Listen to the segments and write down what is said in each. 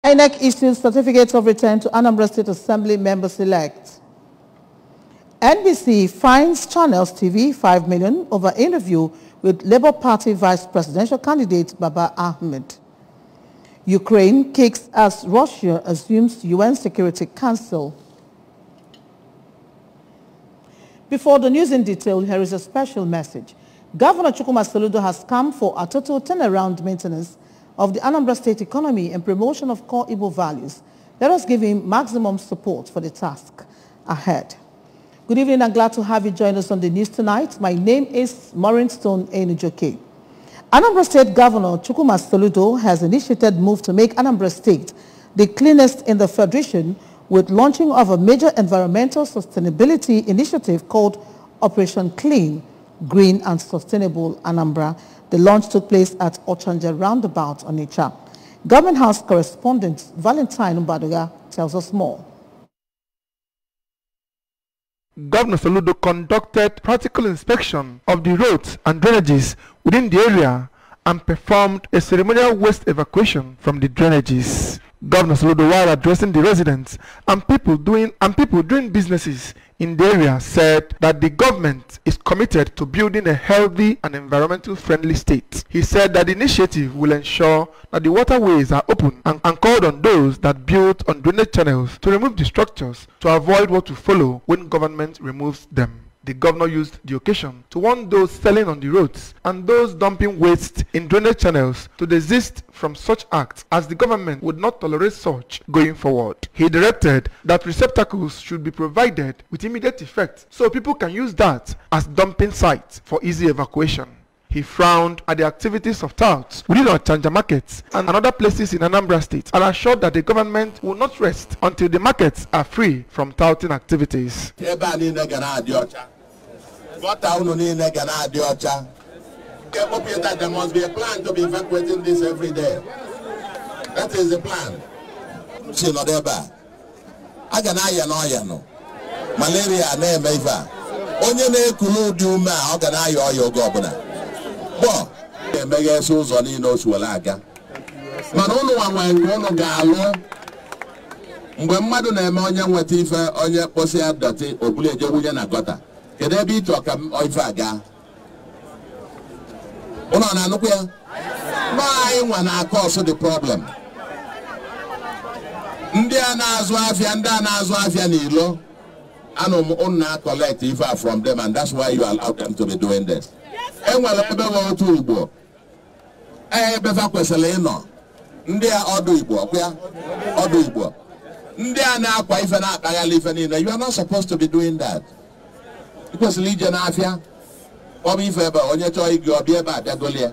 INEC issues certificates of return to Anambra State Assembly members-elect. NBC fines Channels TV 5 million over interview with Labour Party Vice Presidential candidate Baba Ahmed. Ukraine kicks as Russia assumes UN Security Council. Before the news in detail, here is a special message. Governor Chukwuma Soludo has come for a total turnaround maintenance of the Anambra State economy and promotion of core Igbo values. Let us give him maximum support for the task ahead. Good evening and glad to have you join us on the news tonight. My name is Maureen Stone Enujoke. Anambra State Governor Chukwuma Soludo has initiated move to make Anambra State the cleanest in the Federation with launching of a major environmental sustainability initiative called Operation Clean, Green and Sustainable Anambra. The launch took place at Ochanja Roundabout, Onitsha. Government House correspondent Valentine Mbaduga tells us more. Governor Soludo conducted practical inspection of the roads and drainages within the area and performed a ceremonial waste evacuation from the drainages. Governor Soludo, while addressing the residents and people doing businesses in the area, said that the government is committed to building a healthy and environmental friendly state. He said that the initiative will ensure that the waterways are open and called on those that build on drainage channels to remove the structures to avoid what will follow when government removes them. The governor used the occasion to warn those selling on the roads and those dumping waste in drainage channels to desist from such acts, as the government would not tolerate such going forward. He directed that receptacles should be provided with immediate effect so people can use that as dumping sites for easy evacuation. He frowned at the activities of touts within Ochanja markets and other places in Anambra State and assured that the government will not rest until the markets are free from touting activities. There must be a plan to be evacuating this every day. That is the plan. Malaria onye na-ekulu dị ume a ọ ga na-ayọ ọya oge ọbụla bụ emeghe esi ụzọ niile osu were aga mana ụnụ nwanwe nke ụnụ ga-alụ mgbe mmadụ na-eme onye nweta ife onye kposi ya dọtị obulu eje wunye na gọta kedu ebe ịchọ ka ife aga ụnụ na-anụkwu ya ma anyị nwa na-akọ ọsọ the problem ndị a na-azụ afịa n'ilo and collect IFA from them, and that's why you allow them to be doing this. And while I go to Igbo, I befa kweseleno. Ndi a odu Igbo, odu Igbo. Ndi a na kwa ife na kaya lifenina. You are not supposed to be doing that. Because Legion Afia, obi feba onye cho igi obi eba dagolia.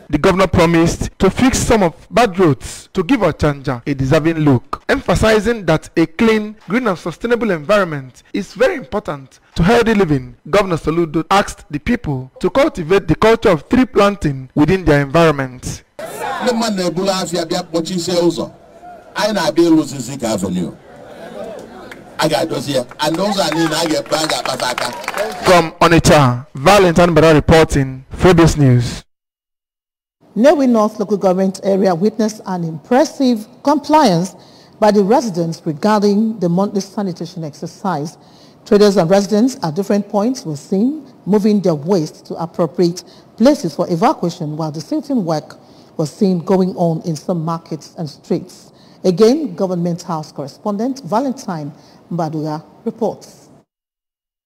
The governor promised to fix some of bad roads to give Ochanja a deserving look, emphasizing that a clean, green and sustainable environment is very important to healthy living. Governor Soludo asked the people to cultivate the culture of tree planting within their environment. From Onitsha, Valentine Bara reporting, Phoebus News. Newi North local government area witnessed an impressive compliance by the residents regarding the monthly sanitation exercise. Traders and residents at different points were seen moving their waste to appropriate places for evacuation, while the silting work was seen going on in some markets and streets. Again, Government House correspondent Valentine Mbaduga reports.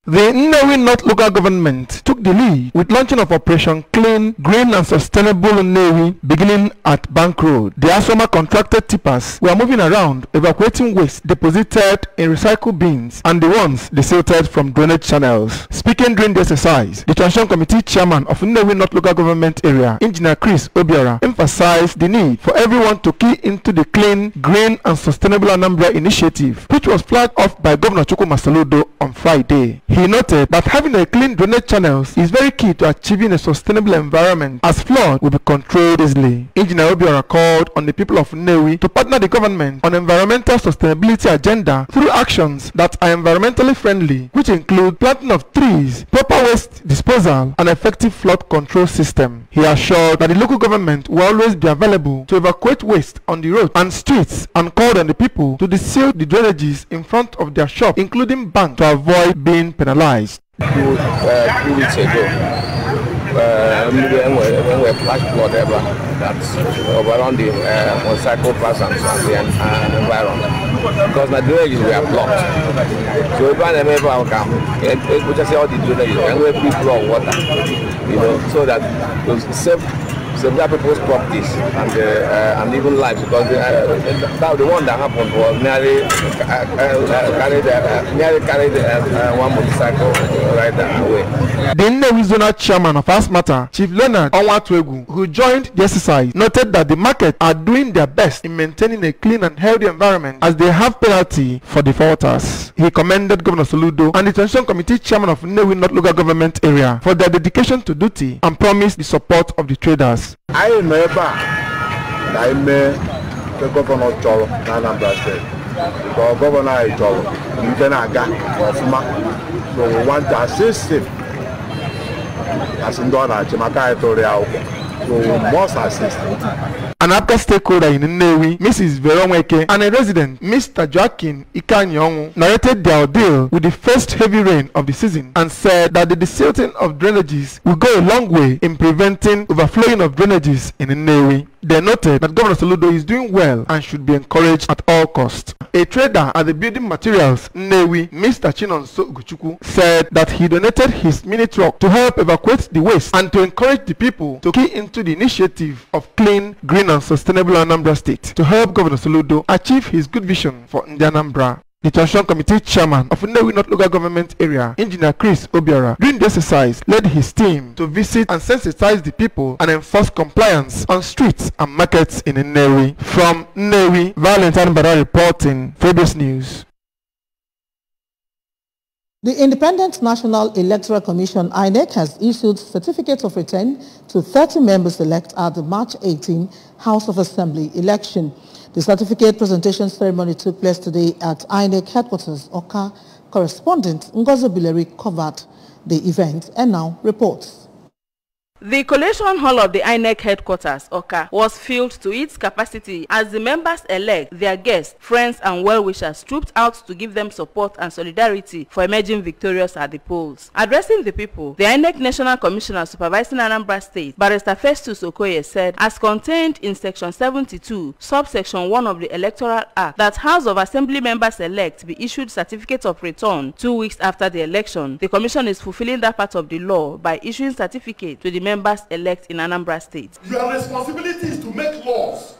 The Newi North local government took the lead with launching of Operation Clean, Green and Sustainable Newi beginning at Bank Road. The Asoma contracted tippers were moving around evacuating waste deposited in recycle bins and the ones desilted from drainage channels. Speaking during the exercise, the Transition Committee Chairman of Newi North local government area, Engineer Chris Obiora, emphasized the need for everyone to key into the Clean, Green and Sustainable Anambra initiative, which was flagged off by Governor Chukwuma Soludo on Friday. He noted that having a clean drainage channels is very key to achieving a sustainable environment, as flood will be controlled easily. Engineer Obiora called on the people of Nnewi to partner the government on environmental sustainability agenda through actions that are environmentally friendly, which include planting of trees, proper waste disposal, and effective flood control system. He assured that the local government will always be available to evacuate waste on the roads and streets, and called on the people to seal the drainages in front of their shop, including banks, to avoid being penalized. 2 weeks ago, when we flash flood ever, that's around the motorcycle pass and the environment, because the drainages were blocked. So if I never come, we just see all the drainages and we people of water, you know, so that those save people's properties and even lives, because the one that happened was nearly carried one motorcycle rider away. The Nnewi Zonal Chairman of Asmata, Chief Leonard Onwatwegu, who joined the exercise, noted that the market are doing their best in maintaining a clean and healthy environment as they have penalty for defaulters. He commended Governor Soludo and the Transition Committee Chairman of Nnewi North Local Government Area for their dedication to duty and promised the support of the traders. I remember that I met the Governor Cholo in Anambra State. Because Governor Cholo, so we want to assist him. As in Donna, Chimaka Toriao, so we must assist him. An APCA stakeholder in Nnewi, Mrs. Veronweke, and a resident, Mr. Joaquin Ikanyong, narrated their ordeal with the first heavy rain of the season and said that the desilting of drainages will go a long way in preventing overflowing of drainages in Nnewi. They noted that Governor Soludo is doing well and should be encouraged at all costs. A trader at the building materials, Nnewi, Mr. Chinonso Uguchukwu, said that he donated his mini truck to help evacuate the waste and to encourage the people to key into the initiative of clean, green and sustainable Anambra State to help Governor Soludo achieve his good vision for Anambra. The Transition Committee Chairman of Nnewi North Local Government Area, Engineer Chris Obiora, during the exercise led his team to visit and sensitize the people and enforce compliance on streets and markets in Nnewi. From Nnewi, Valentine Barra reporting for ABS News. The Independent National Electoral Commission, INEC, has issued certificates of return to 30 members elect at the March 18 House of Assembly election. The certificate presentation ceremony took place today at INEC headquarters. Oka correspondent Ngozi Bileri covered the event and now reports. The collation hall of the INEC headquarters, Oka, was filled to its capacity as the members elect, their guests, friends and well-wishers trooped out to give them support and solidarity for emerging victorious at the polls. Addressing the people, the INEC National Commissioner supervising Anambra State, Barrister Festus Okoye, said, as contained in Section 72, subsection 1 of the Electoral Act, that House of Assembly members elect be issued certificates of return 2 weeks after the election. The Commission is fulfilling that part of the law by issuing certificate to the members elect in Anambra State. Your responsibility is to make laws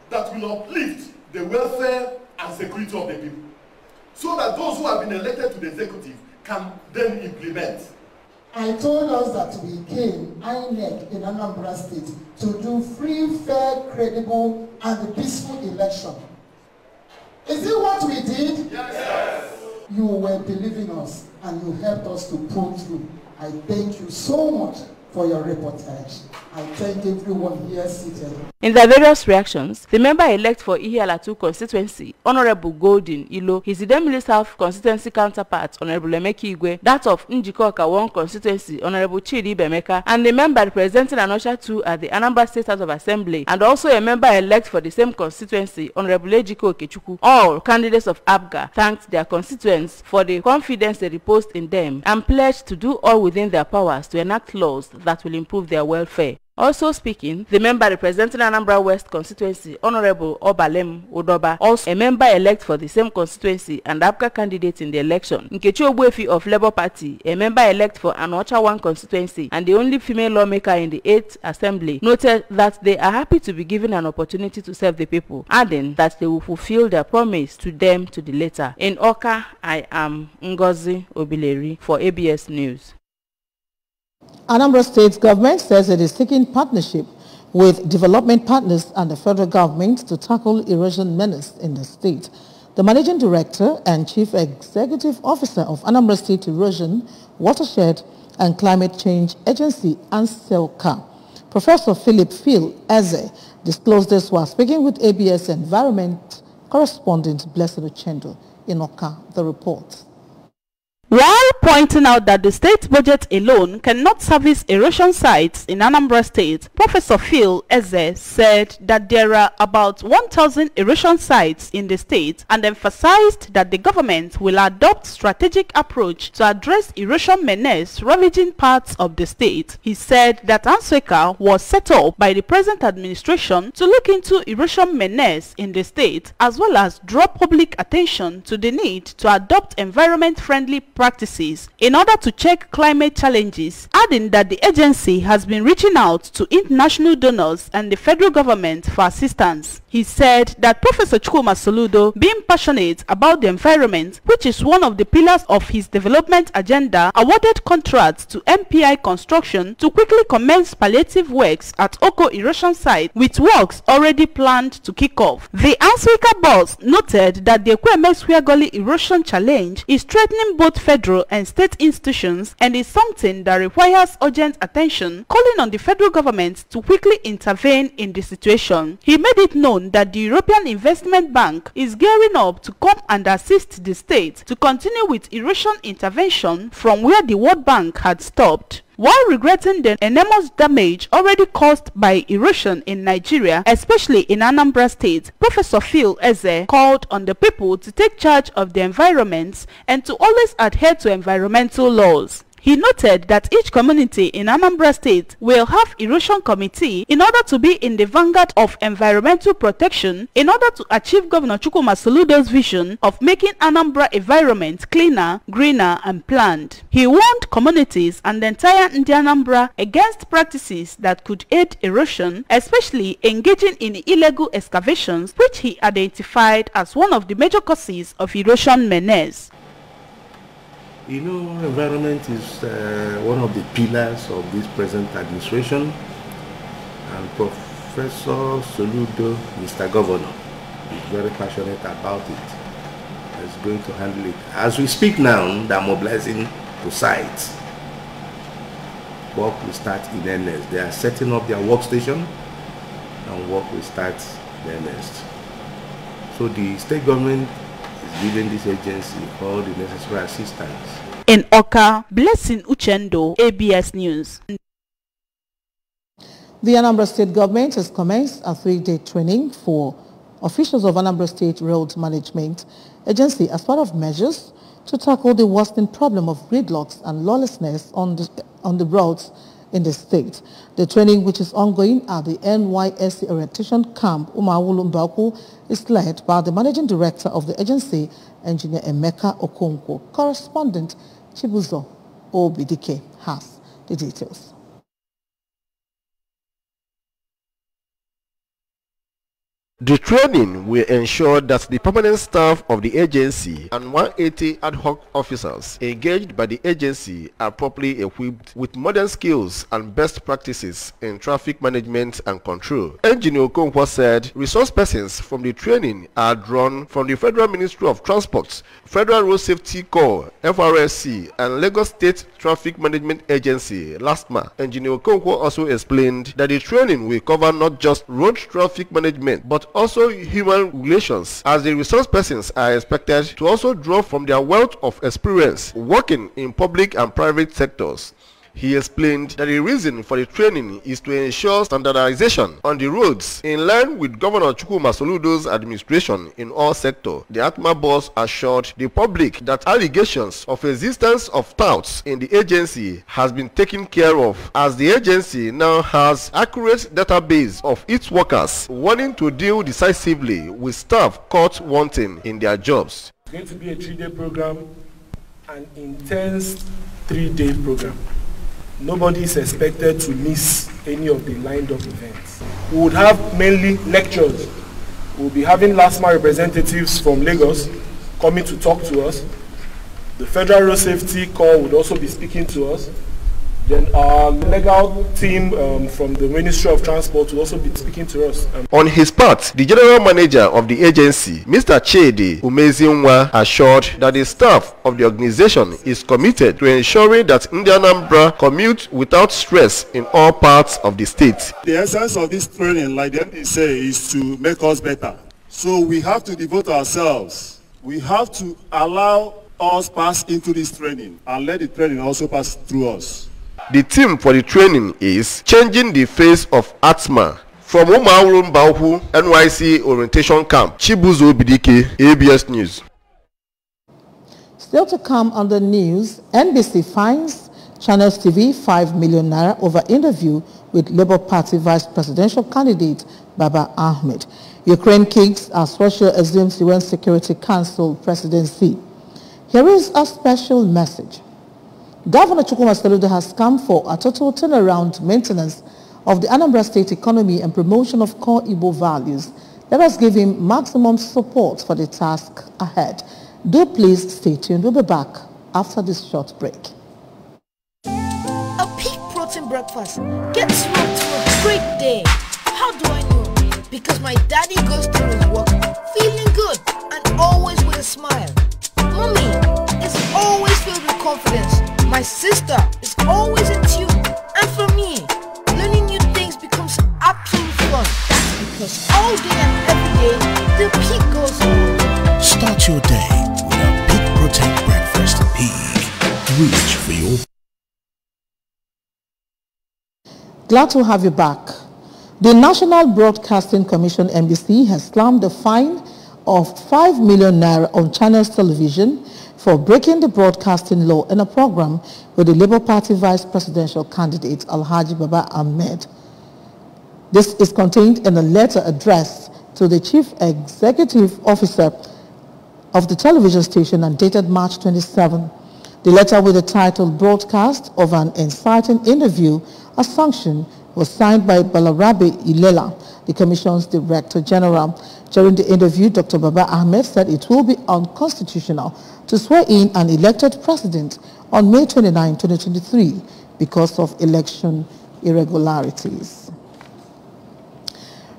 that will uplift the welfare and security of the people, so that those who have been elected to the executive can then implement. I told us that we came, INEC in Anambra State, to do free, fair, credible, and peaceful election. Is it what we did? Yes. You were believing us, and you helped us to pull through. I thank you so much for your reportage. I thank everyone here seated. In their various reactions, the member-elect for Ihiala-2 constituency, Honorable Golden Ilo, his Idemili South constituency counterpart, Honorable Emeka Igwe, that of Njikoka 1 constituency, Honorable Chidi Bemeka, and the member representing Anosha 2 at the Anambra State House of Assembly, and also a member-elect for the same constituency, Honorable Ejiko Okechukwu. All candidates of APGA thanked their constituents for the confidence they reposed in them and pledged to do all within their powers to enact laws that will improve their welfare. Also speaking, the member representing Anambra West constituency, Honorable Obalem Odoba, also a member-elect for the same constituency and APGA candidate in the election. Nkechi Ogbuefi of Labour Party, a member-elect for Anocha 1 constituency and the only female lawmaker in the 8th Assembly, noted that they are happy to be given an opportunity to serve the people, adding that they will fulfill their promise to them to the letter. In Oka, I am Ngozi Obileri for ABS News. Anambra State government says it is seeking partnership with development partners and the federal government to tackle erosion menace in the state. The Managing Director and Chief Executive Officer of Anambra State Erosion, Watershed and Climate Change Agency, ANSELCA, Professor Philip Phil Eze, disclosed this while speaking with ABS Environment correspondent Blessed Ochendo in Oka. The report. While pointing out that the state budget alone cannot service erosion sites in Anambra State, Professor Phil Eze said that there are about 1,000 erosion sites in the state and emphasized that the government will adopt strategic approach to address erosion menace ravaging parts of the state. He said that ANSELCA was set up by the present administration to look into erosion menace in the state as well as draw public attention to the need to adopt environment-friendly practices in order to check climate challenges, adding that the agency has been reaching out to international donors and the federal government for assistance. He said that Professor Chukwuma Soludo, being passionate about the environment, which is one of the pillars of his development agenda, awarded contracts to MPI Construction to quickly commence palliative works at Oko erosion site, with works already planned to kick off. The ANSELCA boss noted that the Ekweme-Swiagoli erosion challenge is threatening both federal and state institutions and is something that requires urgent attention, calling on the federal government to quickly intervene in the situation. He made it known that the European Investment Bank is gearing up to come and assist the state to continue with erosion intervention from where the World Bank had stopped. While regretting the enormous damage already caused by erosion in Nigeria, especially in Anambra State, Professor Phil Eze called on the people to take charge of the environment and to always adhere to environmental laws. He noted that each community in Anambra State will have erosion committee in order to be in the vanguard of environmental protection in order to achieve Governor Chukwuma Soludo's vision of making Anambra environment cleaner, greener and planned. He warned communities and the entire Anambra against practices that could aid erosion, especially engaging in illegal excavations, which he identified as one of the major causes of erosion menace. You know, environment is one of the pillars of this present administration, and Professor Soludo, Mr. Governor, is very passionate about it. He's going to handle it. As we speak now, they're mobilizing to sites. Work will start in earnest. They are setting up their workstation, and work will start in earnest. So the state government giving this agency all the necessary assistance. In Oka, Blessing Uchendo, ABS News. The Anambra State government has commenced a 3-day training for officials of Anambra State Road Management Agency as part of measures to tackle the worsening problem of gridlocks and lawlessness on the roads in the state. The training, which is ongoing at the NYSC Orientation Camp, Umawulu Mbaku, is led by the Managing Director of the agency, Engineer Emeka Okonkwo. Correspondent Chibuzo Obidike has the details. The training will ensure that the permanent staff of the agency and 180 ad hoc officers engaged by the agency are properly equipped with modern skills and best practices in traffic management and control. Engineer Okonkwo said resource persons from the training are drawn from the Federal Ministry of Transport, Federal Road Safety Corps, FRSC, and Lagos State Traffic Management Agency, LASTMA. Engineer Okonkwo also explained that the training will cover not just road traffic management but also human relations, as the resource persons are expected to also draw from their wealth of experience working in public and private sectors. He explained that the reason for the training is to ensure standardization on the roads in line with Governor Chukwuma Soludo's administration in all sectors. The ATMA boss assured the public that allegations of existence of touts in the agency has been taken care of, as the agency now has accurate database of its workers, wanting to deal decisively with staff caught wanting in their jobs. It's going to be a 3-day program, an intense 3-day program. Nobody is expected to miss any of the lined up events. We would have mainly lectures. We'll be having LASTMA representatives from Lagos coming to talk to us. The Federal Road Safety Corps would also be speaking to us. Then our legal team from the Ministry of Transport will also be speaking to us. On his part, the general manager of the agency, Mr. Chidi Umezinwa, assured that the staff of the organization is committed to ensuring that Anambra commute without stress in all parts of the state. The essence of this training, like the MD say, is to make us better. So we have to devote ourselves. We have to allow us pass into this training and let the training also pass through us. The theme for the training is Changing the Face of Atma. From Umauru Mbauhu, NYC Orientation Camp, Chibuzo Bidike, ABS News. Still to come on the news, NBC fines Channels TV 5 million naira over interview with Labour Party Vice Presidential candidate Baba Ahmed. Ukraine kicks as Russia assumes UN Security Council presidency. Here is a special message. Governor Chukwuma Soludo has come for a total turnaround maintenance of the Anambra State economy and promotion of core Igbo values. Let us give him maximum support for the task ahead. Do please stay tuned. We'll be back after this short break. A peak protein breakfast gets you up to a great day. How do I know? Because my daddy goes through his work feeling good and always with a smile. Mommy is always filled with confidence. My sister is always in tune. And for me, learning new things becomes absolute fun. That's because all day and every day, the peak goes on. Start your day with a Peak Protein Breakfast. Peak. Reach for your... Glad to have you back. The National Broadcasting Commission, NBC, has slammed a fine of 5 million naira on Channels Television for breaking the broadcasting law in a program with the Labour Party Vice Presidential candidate Alhaji Baba Ahmed. This is contained in a letter addressed to the Chief Executive Officer of the television station and dated March 27. The letter with the title Broadcast of an Inciting Interview, a sanction, was signed by Balarabe Ilela, the Commission's Director General. During the interview, Dr. Baba Ahmed said it will be unconstitutional to swear in an elected president on May 29, 2023 because of election irregularities.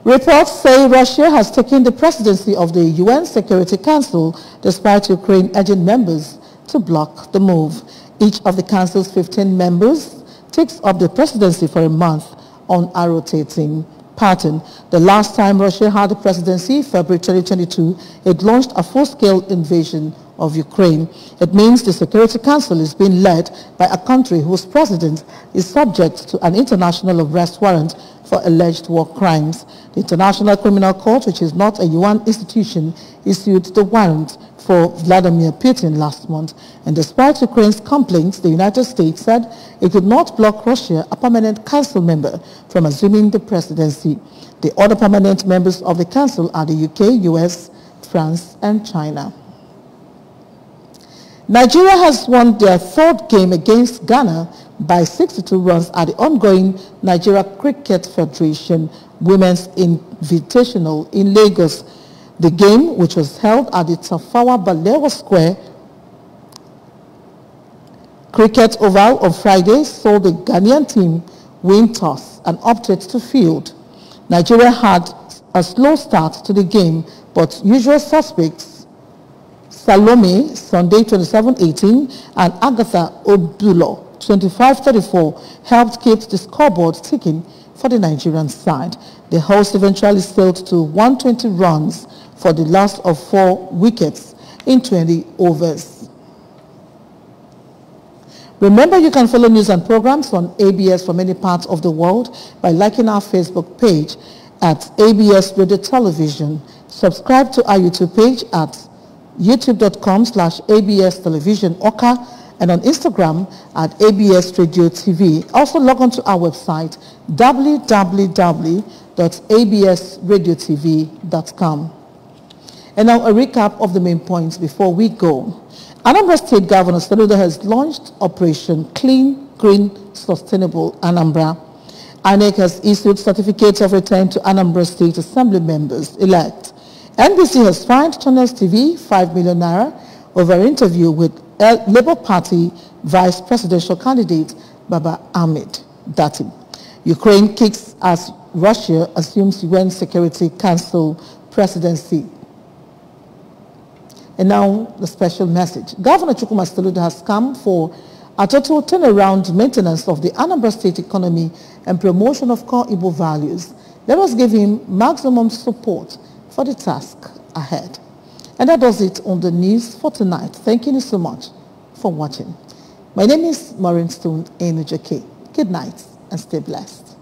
Reports say Russia has taken the presidency of the UN Security Council despite Ukraine urging members to block the move. Each of the Council's 15 members takes up the presidency for a month on a rotating pattern. The last time Russia had the presidency, February 2022, it launched a full-scale invasion of Ukraine. It means the Security Council is being led by a country whose president is subject to an international arrest warrant for alleged war crimes. The International Criminal Court, which is not a UN institution, issued the warrant for Vladimir Putin last month. And despite Ukraine's complaints, the United States said it could not block Russia, a permanent council member, from assuming the presidency. The other permanent members of the council are the UK, US, France, and China. Nigeria has won their third game against Ghana by 62 runs at the ongoing Nigeria Cricket Federation Women's Invitational in Lagos. The game, which was held at the Tafawa Balewa Square Cricket Oval on Friday, saw the Ghanaian team win toss and opted to field. Nigeria had a slow start to the game, but usual suspects Salome, Sunday 27-18, and Agatha Odulo, 25-34, helped keep the scoreboard ticking for the Nigerian side. The hosts eventually sailed to 120 runs for the loss of 4 wickets in 20 overs. Remember, you can follow news and programs on ABS from many parts of the world by liking our Facebook page at ABS Radio Television. Subscribe to our YouTube page at youtube.com/ABS Television Oka and on Instagram at ABS Radio TV. Also log on to our website www.absradiotv.com. And now a recap of the main points before we go. Anambra State Governor Soludo has launched Operation Clean, Green, Sustainable Anambra. INEC has issued certificates of return to Anambra State Assembly members elect. NBC has fined Channels TV 5 million naira over an interview with Labour Party Vice Presidential candidate Baba Ahmed Dati. Ukraine kicks as Russia assumes UN Security Council presidency. And now the special message. Governor Chukwuma Soludo has come for a total turnaround maintenance of the Anambra State economy and promotion of core Igbo values. Let us give him maximum support for the task ahead. And that does it on the news for tonight. Thank you so much for watching. My name is Maureen Stone Enujake. Good night and stay blessed.